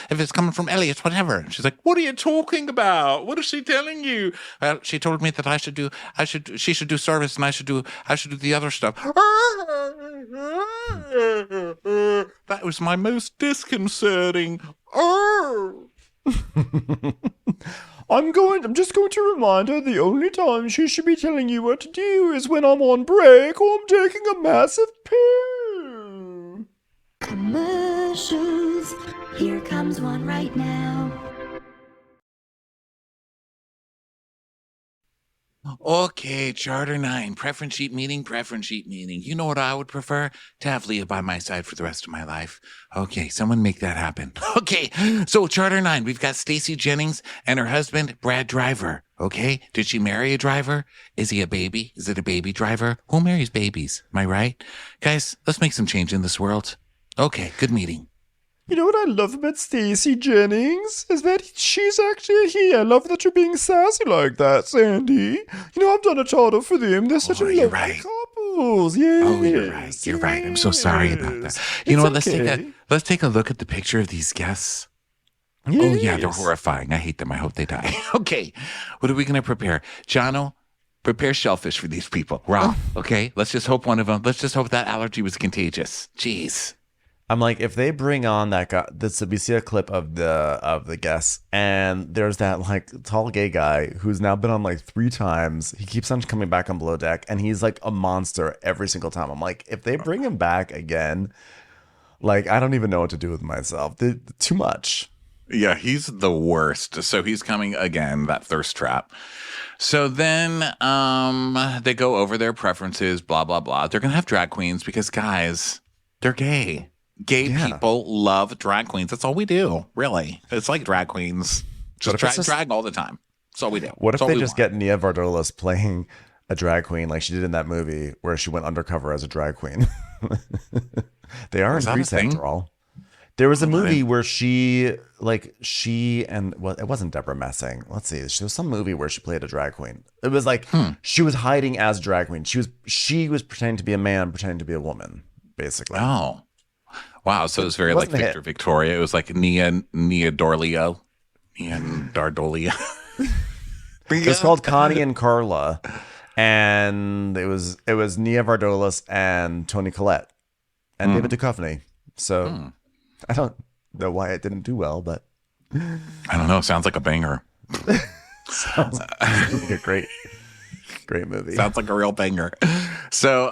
S4: If it's coming from Ellie, it's whatever. She's like, what are you talking about? What is she telling you? Well, she told me that she should do service, and I should do the other stuff. That was my most disconcerting.
S1: I'm just going to remind her the only time she should be telling you what to do is when I'm on break or I'm taking a massive poo.
S5: Commercials. Here comes one right now.
S2: Okay, Charter 9, preference sheet meeting. You know what I would prefer? To have Leah by my side for the rest of my life. Okay, someone make that happen. Okay, so Charter 9, we've got Stacey Jennings and her husband, Brad Driver. Okay, did she marry a driver? Is he a baby? Is it a baby driver? Who marries babies? Am I right? Guys, let's make some change in this world. Okay, good meeting.
S1: You know what I love about Stacey Jennings? Is that she's actually here. I love that you're being sassy like that, Sandy. You know, I've done a charter for them. They're such a lovely couples. Yes.
S2: Oh, you're right. You're right. I'm so sorry about that. You know what? Let's take a look at the picture of these guests. Yes. Oh, yeah, they're horrifying. I hate them. I hope they die. Okay, what are we going to prepare? Jono, prepare shellfish for these people. Raw, okay? Let's just hope that allergy was contagious. Jeez.
S1: I'm like, if they bring on that guy, we see a clip of the guests, and there's that like tall gay guy who's now been on like 3 times. He keeps on coming back on Below Deck, and he's like a monster every single time. I'm like, if they bring him back again, like I don't even know what to do with myself. Too much.
S2: Yeah, he's the worst. So he's coming again, that thirst trap. So then they go over their preferences, blah, blah, blah. They're going to have drag queens because, guys, they're gay. Gay people love drag queens. That's all we do, really. It's like drag queens. Just drag all the time. That's all we do.
S1: What if they just get Nia Vardalos playing a drag queen like she did in that movie where she went undercover as a drag queen? They are in Grease after all. There was a movie where it wasn't Deborah Messing. Let's see. There was some movie where she played a drag queen. It was like she was hiding as a drag queen. She was pretending to be a man, pretending to be a woman, basically.
S2: Oh. Wow, so it was very like Victor Victoria. It was like Nia Dorlio. Nia Dardolia.
S1: It was called Connie and Carla. And it was Nia Vardalos and Toni Collette and David Duchovny. So I don't know why it didn't do well, but
S2: I don't know. Sounds like a banger.
S1: Sounds like a great movie.
S2: Sounds like a real banger. So,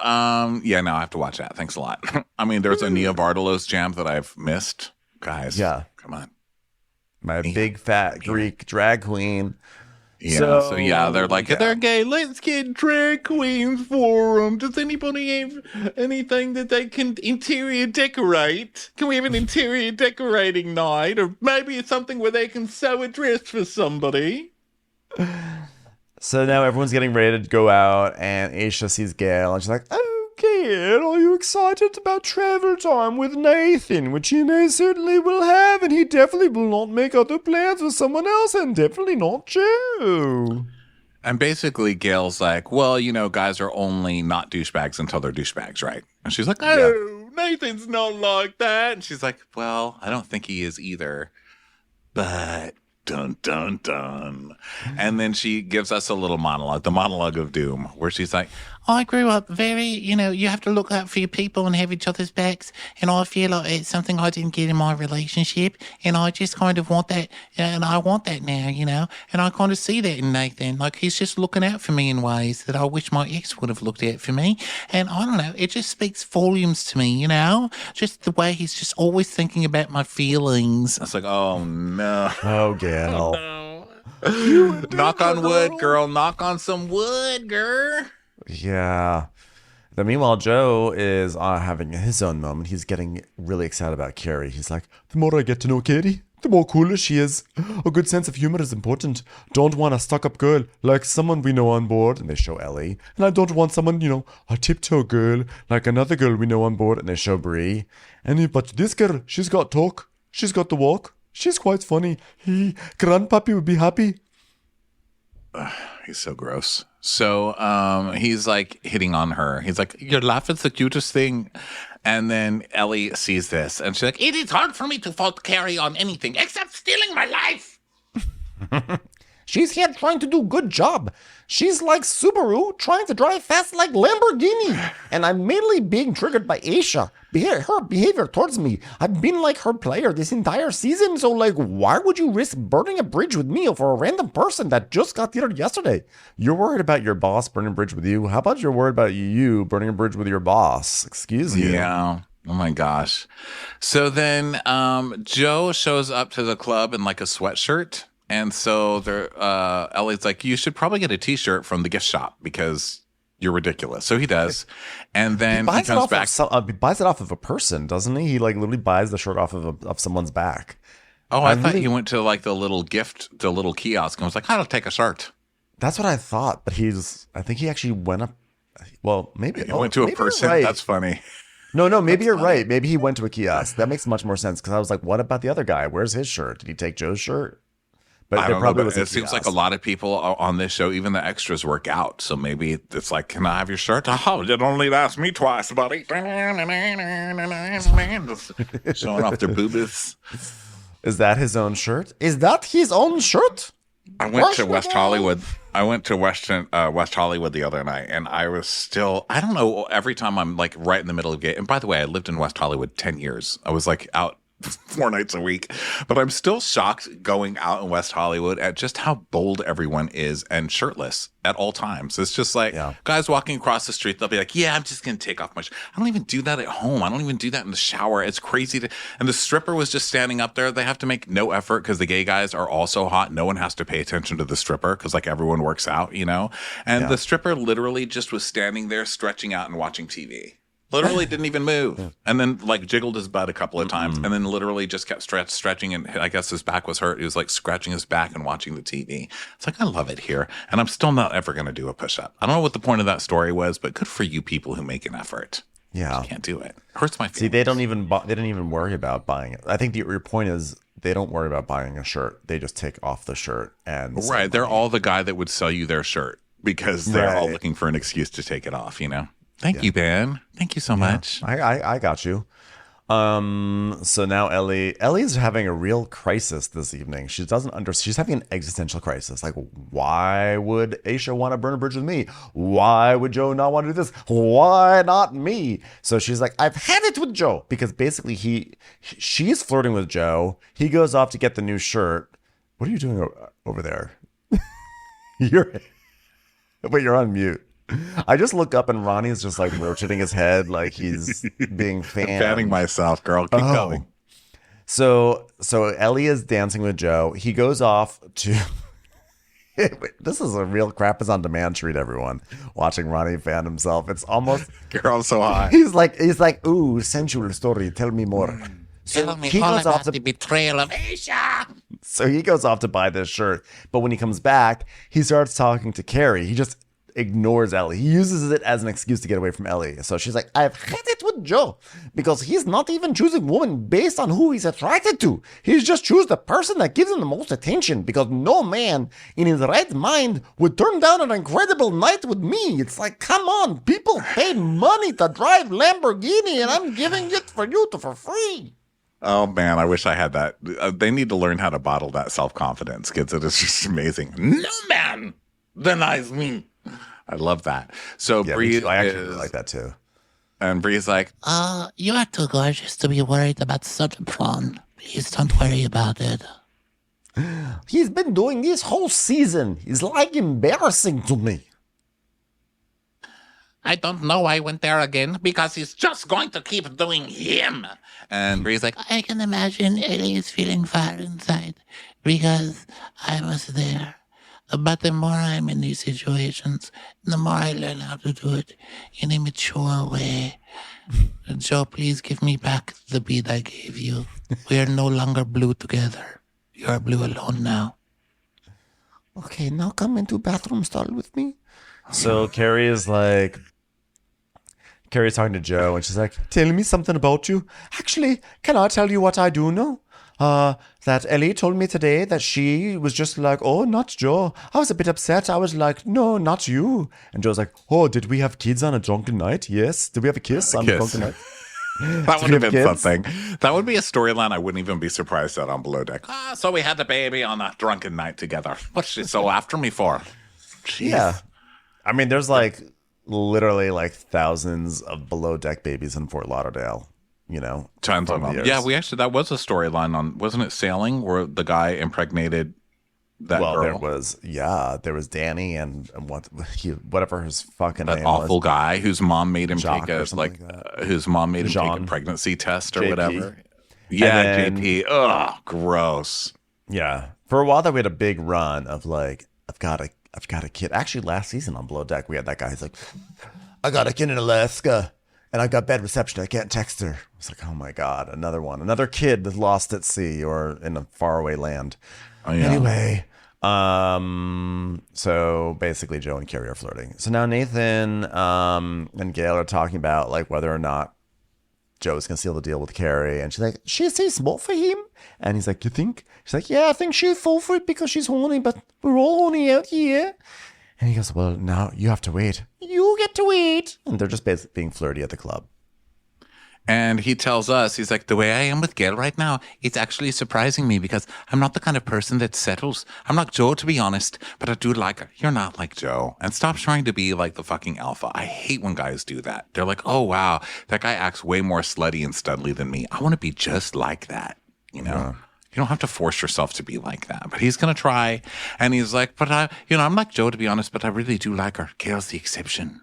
S2: yeah, no, I have to watch that. Thanks a lot. I mean, there's a Nia Vardalos jam that I've missed. Guys, come on.
S1: My big fat Greek drag queen.
S2: Yeah, so yeah, they're like, they're gay. Let's get drag queens for them. Does anybody have anything that they can interior decorate? Can we have an interior decorating night? Or maybe it's something where they can sew a dress for somebody?
S1: So now everyone's getting ready to go out, and Aisha sees Gail, and she's like, "Oh, Gail, are you excited about travel time with Nathan, which he may certainly will have, and he definitely will not make other plans with someone else, and definitely not Joe."
S2: And basically, Gail's like, well, guys are only not douchebags until they're douchebags, right? And she's like, oh, Nathan's not like that. And she's like, well, I don't think he is either. But... dun, dun, dun. And then she gives us a little monologue, the monologue of doom, where she's like,
S4: I grew up very, you have to look out for your people and have each other's backs. And I feel like it's something I didn't get in my relationship. And I just kind of want that. And I want that now, And I kind of see that in Nathan. Like, he's just looking out for me in ways that I wish my ex would have looked out for me. And I don't know, it just speaks volumes to me, Just the way he's just always thinking about my feelings.
S2: it's like, oh, no.
S1: Oh, Gail.
S2: Knock on wood, girl. Knock on some wood, girl.
S1: Yeah. Then meanwhile, Joe is having his own moment. He's getting really excited about Carrie. He's like, the more I get to know Carrie, the more cooler she is. A good sense of humor is important. Don't want a stuck-up girl like someone we know on board. And they show Ellie. And I don't want someone, a tiptoe girl like another girl we know on board. And they show Bree. But this girl, she's got talk. She's got the walk. She's quite funny. Grandpappy would be happy.
S2: He's so gross. So he's like hitting on her. He's like, your laugh is the cutest thing. And then Ellie sees this and she's like,
S4: It is hard for me to fault Carrie on anything except stealing my life.
S1: She's here trying to do good job. She's like Subaru trying to drive fast like Lamborghini. And I'm mainly being triggered by Aisha. Her behavior towards me. I've been like her player this entire season. So why would you risk burning a bridge with me for a random person that just got here yesterday? You're worried about your boss burning a bridge with you. How about you're worried about you burning a bridge with your boss? Excuse you.
S2: Yeah. Oh my gosh. So then Joe shows up to the club in like a sweatshirt. And so Ellie's like, you should probably get a t-shirt from the gift shop because you're ridiculous. So he does. And then he comes back.
S1: He buys it off of a person, doesn't he? He literally buys the shirt off of someone's back.
S2: Oh, I thought he went to the little kiosk and was like, I'll take a shirt.
S1: That's what I thought. But I think he actually went up. Well, maybe.
S2: He went to a person.
S1: Right.
S2: That's funny.
S1: No, maybe you're right. Maybe he went to a kiosk. That makes much more sense because I was like, what about the other guy? Where's his shirt? Did he take Joe's shirt? But
S2: I don't know, but it seems like a lot of people on this show, even the extras, work out. So maybe it's like, can I have your shirt? Oh, it only lasts me twice, buddy. Showing off their boobies.
S1: Is that his own shirt? Is that his own shirt?
S2: I went to West Hollywood. I went to West Hollywood the other night, and I was still, I don't know, every time I'm like right in the middle of gay. And by the way, I lived in West Hollywood 10 years. I was like out 4 nights a week, but I'm still shocked going out in West Hollywood at just how bold everyone is and shirtless at all times. It's just like guys walking across the street, they'll be like, yeah, I'm just going to take off my shirt. I don't even do that at home. I don't even do that in the shower. It's crazy. And the stripper was just standing up there. They have to make no effort because the gay guys are all so hot. No one has to pay attention to the stripper because like everyone works out, and the stripper literally just was standing there stretching out and watching TV. Literally didn't even move. And then like jiggled his butt a couple of times and then literally just kept stretching. And I guess his back was hurt. He was like scratching his back and watching the TV. It's like, I love it here. And I'm still not ever going to do a push-up. I don't know what the point of that story was, but good for you people who make an effort.
S1: Yeah.
S2: Just can't do it. Hurts my feelings.
S1: See, they didn't even worry about buying it. I think your point is they don't worry about buying a shirt. They just take off the shirt and
S2: right. They're all the guy that would sell you their shirt because they're all looking for an excuse to take it off, Thank you, Ben. Thank you so much.
S1: I got you. So now Ellie's having a real crisis this evening. She's having an existential crisis. Like, why would Aisha want to burn a bridge with me? Why would Joe not want to do this? Why not me? So she's like, I've had it with Joe because basically she's flirting with Joe. He goes off to get the new shirt. What are you doing over there? You're on mute. I just look up and Ronnie's just like rotating his head like he's being fanned.
S2: Fanning myself, girl. Keep going.
S1: So Ellie is dancing with Joe. He goes off to This is a real Crappens on demand treat, everyone. Watching Ronnie fan himself. It's almost
S2: Girl's so hot.
S1: he's like, ooh, sensual story. Tell me more. So
S4: Tell me
S1: he
S4: all
S1: goes off
S4: about the
S1: to
S4: betrayal of Asia.
S1: so he goes off to buy this shirt. But when he comes back, he starts talking to Carrie. He just ignores Ellie. He uses it as an excuse to get away from Ellie. So she's like, I've had it with Joe because he's not even choosing women based on who he's attracted to. He's just choose the person that gives him the most attention because no man in his right mind would turn down an incredible night with me. It's like, come on, people paid money to drive Lamborghini and I'm giving it for you for free.
S2: Oh man, I wish I had that. They need to learn how to bottle that self-confidence, kids. It is just amazing.
S4: No man denies me.
S2: I love that. So
S1: Yeah,
S2: Bree
S1: I actually really like that too.
S2: and Bree's like,
S4: You are too gorgeous to be worried about such a prawn. Please don't worry about it.
S1: He's been doing this whole season. He's like embarrassing to me.
S4: I don't know why I went there again because he's just going to keep doing him.
S2: and Bree's like,
S4: I can imagine Ellie is feeling fire inside because I was there. But the more I'm in these situations, the more I learn how to do it in a mature way. Joe, please give me back the bead I gave you. We are no longer blue together. You are blue alone now.
S1: Okay, now come into bathroom stall with me. So Carrie's talking to Joe, and she's like, tell me something about you. Actually, can I tell you what I do know? That Ellie told me today that she was just like, oh, not Joe. I was a bit upset. I was like, no, not you. And Joe's like, oh, did we have kids on a drunken night? Yes. Did we have a kiss on a
S2: kiss.
S1: drunken night?
S2: that would have been
S1: kids?
S2: something. That would be a storyline I wouldn't even be surprised at on Below Deck. So we had the baby on a drunken night together. What's she so after me for? Jeez.
S1: Yeah. I mean, there's like literally like thousands of below deck babies in Fort Lauderdale, you know.
S2: Tons of
S1: from the
S2: them.
S1: years.
S2: Yeah, that was a storyline on, wasn't it Sailing, where the guy impregnated that
S1: Well,
S2: girl?
S1: there was Danny and whatever his fucking
S2: That
S1: name
S2: awful
S1: was.
S2: guy whose mom made him
S1: Jacques
S2: take
S1: or
S2: a
S1: something like
S2: whose mom made him take
S1: Jean.
S2: a pregnancy test or
S1: JP.
S2: whatever. Yeah,
S1: then-
S2: JP. Ugh, gross.
S1: Yeah. For a while there we had a big run of like, I've got a kid. Actually, last season on Below Deck, we had that guy. He's like, I got a kid in Alaska and I got bad reception. I can't text her. It's like, oh my God, another one. Another kid that's lost at sea or in a faraway land.
S2: Oh, yeah.
S1: Anyway, so basically Joe and Carrie are flirting. So now Nathan and Gail are talking about like whether or not Joe's gonna seal the deal with Carrie, and she's like, she's too small for him. And he's like, you think? She's like, yeah, I think she'll fall for it because she's horny, but we're all horny out here. And he goes, well, now you have to wait. You get to wait. And they're just basically being flirty at the club.
S2: And he tells us, he's like, the way I am with Gail right now, it's actually surprising me because I'm not the kind of person that settles. I'm like Joe, to be honest, but I do like her. You're not like Joe. And stop trying to be like the fucking alpha. I hate when guys do that. They're like, oh, wow, that guy acts way more slutty and studly than me. I want to be just like that, you know?
S1: Yeah.
S2: You don't have to force yourself to be like that. But he's going to try. And he's like, but I'm like Joe, to be honest, but I really do like her. Gail's the exception.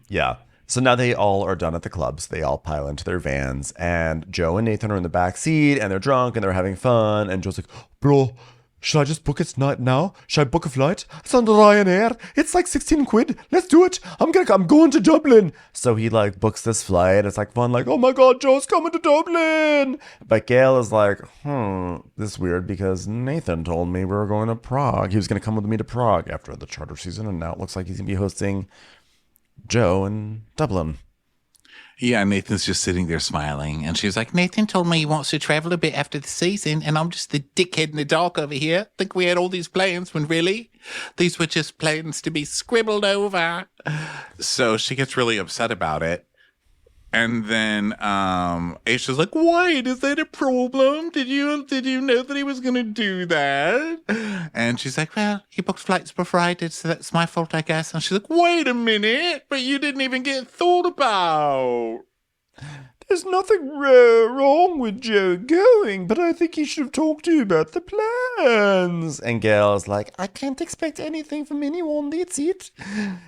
S1: Yeah. So now they all are done at the clubs. They all pile into their vans, and Joe and Nathan are in the back seat, and they're drunk and they're having fun. And Joe's like, bro, should I just book it now? Should I book a flight? It's on the Ryanair. It's like 16 quid. Let's do it. I'm going to Dublin. So he like books this flight. It's like fun. Like, oh my God, Joe's coming to Dublin. But Gail is like, this is weird because Nathan told me we were going to Prague. He was going to come with me to Prague after the charter season. And now it looks like he's going to be hosting Joe in Dublin.
S2: Yeah, Nathan's just sitting there smiling. And she's like,
S4: Nathan told me he wants to travel a bit after the season, and I'm just the dickhead in the dark over here. Think we had all these plans when really these were just plans to be scribbled over.
S2: so she gets really upset about it. And then Aisha's like, wait, is that a problem? Did you know that he was going to do that? And she's like, well, he booked flights before I did, so that's my fault, I guess. And she's like, wait a minute, but you didn't even get thought about.
S1: There's nothing wrong with Joe going, but I think he should have talked to you about the plans. And Gail's like, I can't expect anything from anyone, that's it.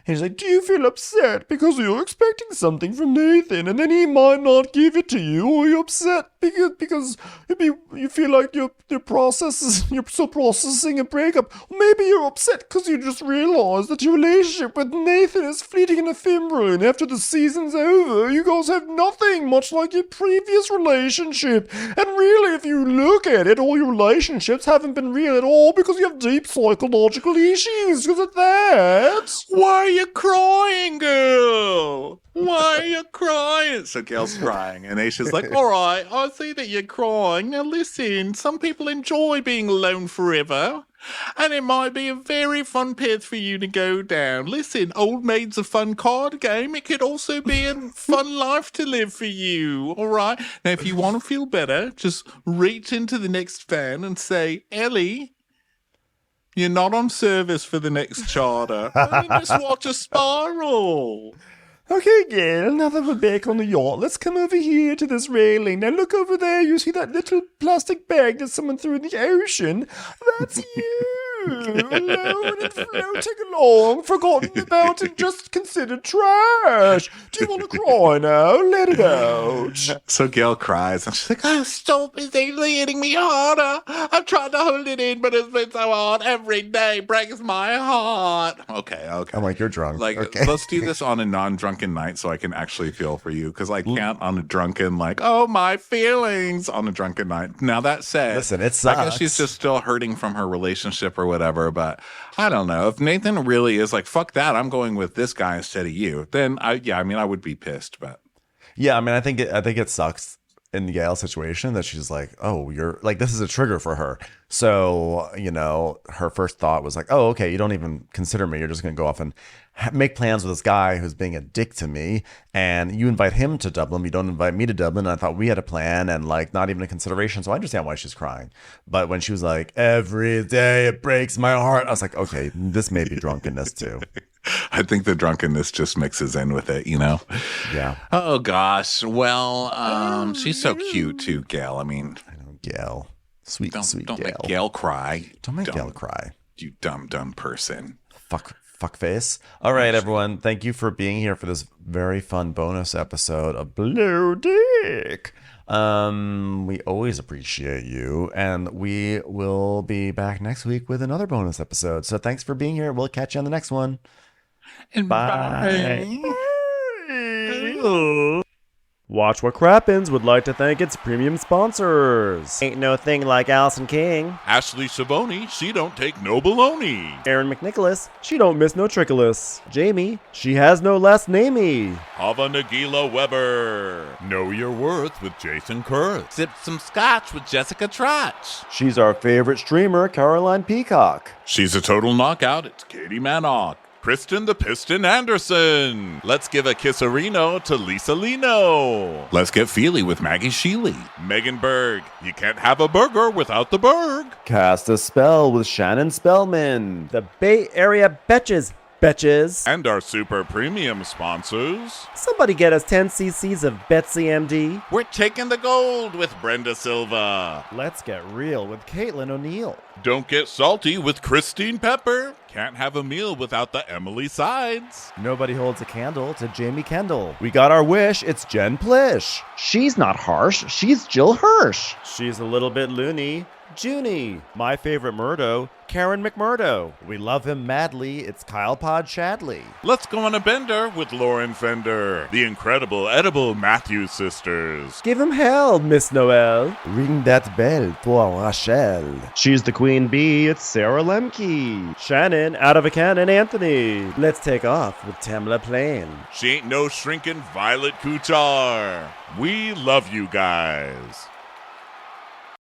S1: He's like, do you feel upset because you're expecting something from Nathan and then he might not give it to you? Or you're upset because you feel like you're still processing a breakup? Or maybe you're upset because you just realized that your relationship with Nathan is fleeting and ephemeral, and after the season's over, you guys have nothing, much like your previous relationship. And really, if you look at it, all your relationships haven't been real at all because you have deep psychological issues because of that.
S2: Why are you crying, girl? Why are you crying? So Gail's crying, and Aisha's like, all right, I see that you're crying. Now listen, some people enjoy being alone forever, and it might be a very fun path for you to go down. Listen, Old Maid's a fun card game. It could also be a fun life to live for you, all right? Now, if you want to feel better, just reach into the next fan and say, Ellie, you're not on service for the next charter. And then just watch a spiral.
S1: Okay, Gail, now that we're back on the yacht, let's come over here to this railing. Now look over there, you see that little plastic bag that someone threw in the ocean? That's you! Alone and floating along, forgotten about and just considered trash. Do you want to cry now? Let it out.
S2: So Gail cries, and she's like, oh, stop, it's actually hitting me harder. I'm trying to hold it in, but it's been so hard. Every day breaks my heart. Okay.
S1: I'm like, you're drunk.
S2: Like,
S1: okay.
S2: Let's do this on a non-drunken night so I can actually feel for you, because I can't on a drunken, like, oh, my feelings on a drunken night. Now, that said,
S1: listen, it sucks.
S2: I guess she's just still hurting from her relationship or whatever, but I don't know. If Nathan really is like, fuck that, I'm going with this guy instead of you, then I would be pissed, but.
S1: Yeah, I mean, I think it sucks in the Gail situation that she's like, oh, you're like, this is a trigger for her. So, her first thought was like, oh, okay, you don't even consider me. You're just going to go off and make plans with this guy who's being a dick to me. And you invite him to Dublin. You don't invite me to Dublin. And I thought we had a plan and like not even a consideration. So I understand why she's crying. But when she was like, every day it breaks my heart, I was like, okay, this may be drunkenness too.
S2: I think the drunkenness just mixes in with it,
S1: Yeah.
S2: Oh, gosh. Well, she's so cute too, Gail. I mean.
S1: I know, Gail. Sweet
S2: Don't
S1: Gail.
S2: make Gail cry.
S1: Don't make Gail cry.
S2: You dumb person.
S1: Fuck face. All right, everyone. Thank you for being here for this very fun bonus episode of Blue Dick. We always appreciate you, and we will be back next week with another bonus episode. So thanks for being here. We'll catch you on the next one.
S2: And bye.
S1: Watch What Crappens would like to thank its premium sponsors. Ain't no thing like Allison King.
S3: Ashley Savoni, she don't take no baloney.
S1: Aaron McNicholas, she don't miss no trickolas. Jamie, she has no last namey.
S3: Hava Nagila Weber. Know Your Worth with Jason Kurth.
S2: Sip some scotch with Jessica Trotch.
S1: She's our favorite streamer, Caroline Peacock.
S3: She's a total knockout. It's Katie Manock. Kristen the Piston Anderson. Let's give a kisserino to Lisa Lino.
S2: Let's get feely with Maggie Sheely.
S3: Megan Berg. You can't have a burger without the Berg.
S1: Cast a Spell with Shannon Spellman. The Bay Area Betches.
S3: And our super premium sponsors.
S1: Somebody get us 10 cc's of Betsy MD.
S3: We're taking the gold with Brenda Silva.
S1: Let's get real with Caitlin O'Neill.
S3: Don't get salty with Christine Pepper. Can't have a meal without the Emily Sides.
S1: Nobody holds a candle to Jamie Kendall. We got our wish, it's Jen Plish.
S6: She's not harsh, she's Jill Hirsch.
S1: She's a little bit loony. Junie. My favorite Murdo, Karen McMurdo. We love him madly, it's Kyle Pod Shadley.
S3: Let's go on a bender with Lauren Fender. The incredible edible Matthews sisters.
S1: Give him hell, Miss Noel. Ring that bell for Rachel.
S6: She's the queen bee, it's Sarah Lemke.
S1: Shannon, out of a cannon, Anthony. Let's take off with Tamla Plain.
S3: She ain't no shrinking Violet Kuchar. We love you guys.